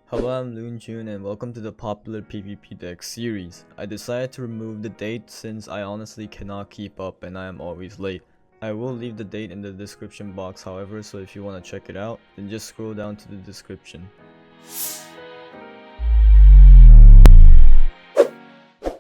Hello, I'm LuNEJuNE and welcome to the popular PvP deck series. I decided to remove the date since I honestly cannot keep up and I am always late. I will leave the date in the description box however, so if you want to check it out, then just scroll down to the description.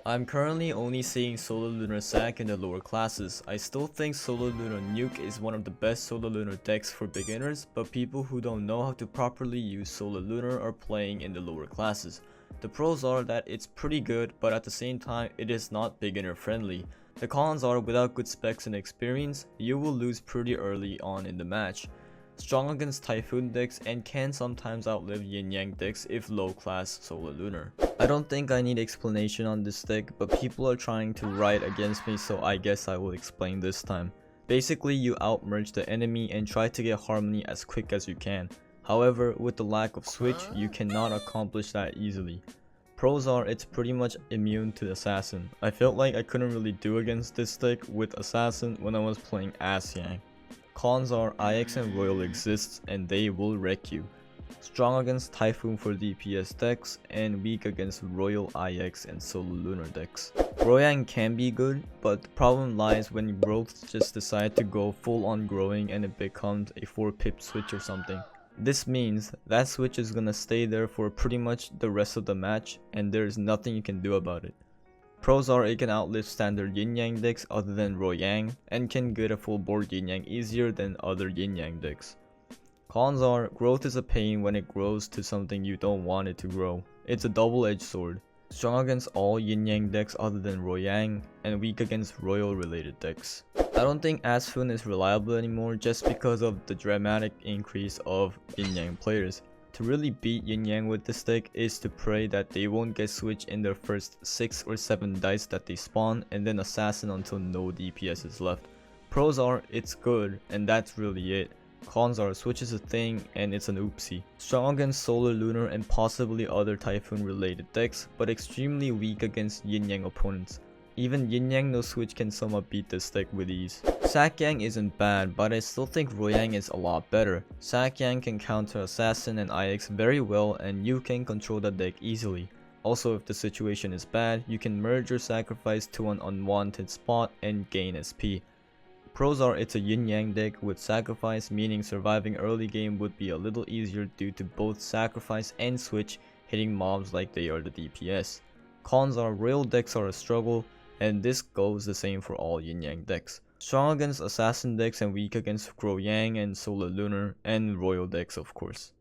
I'm currently only seeing SolarLunarSac in the lower classes. I still think SolarLunarNuke is one of the best SolarLunar decks for beginners, but people who don't know how to properly use SolarLunar are playing in the lower classes. The pros are that it's pretty good, but at the same time it is not beginner friendly. The cons are without good specs and experience, you will lose pretty early on in the match. Strong against Typhoon decks and can sometimes outlive Yinyang decks if low class SolarLunar. I don't think I need explanation on this deck, but people are trying to write against me, so I guess I will explain this time. Basically, you outmerge the enemy and try to get harmony as quick as you can. However, with the lack of switch, you cannot accomplish that easily. Pros are it's pretty much immune to Assassin. I felt like I couldn't really do against this deck with Assassin when I was playing SacYang. Cons are IX and Royal exists and they will wreck you. Strong against Typhoon for DPS decks and weak against Royal IX and SolarLunar decks. GrowYang can be good, but the problem lies when growths just decide to go full on growing and it becomes a 4-pip switch or something. This means that switch is gonna stay there for pretty much the rest of the match and there is nothing you can do about it. Pros are it can outlive standard Yinyang decks other than GrowYang and can get a full board Yinyang easier than other Yinyang decks. Cons are growth is a pain when it grows to something you don't want it to grow. It's a double-edged sword. Strong against all Yinyang decks other than GrowYang and weak against Royal related decks. I don't think AssPhoon is reliable anymore just because of the dramatic increase of Yinyang players. To really beat Yinyang with this deck is to pray that they won't get switched in their first 6 or 7 dice that they spawn and then assassin until no DPS is left. Pros are it's good and that's really it. Cons are switch is a thing and it's an oopsie. Strong against SolarLunar and possibly other Typhoon related decks, but extremely weak against Yinyang opponents. Even Yinyang no switch can somewhat beat this deck with ease. SacYang isn't bad, but I still think GrowYang is a lot better. SacYang can counter Assassin and IX very well and you can control the deck easily. Also, if the situation is bad, you can merge your sacrifice to an unwanted spot and gain SP. Pros are it's a Yinyang deck with sacrifice, meaning surviving early game would be a little easier due to both sacrifice and switch hitting mobs like they are the DPS. Cons are Royal decks are a struggle, and this goes the same for all Yinyang decks. Strong against Assassin decks and weak against GrowYang and SolarLunar and Royal decks of course.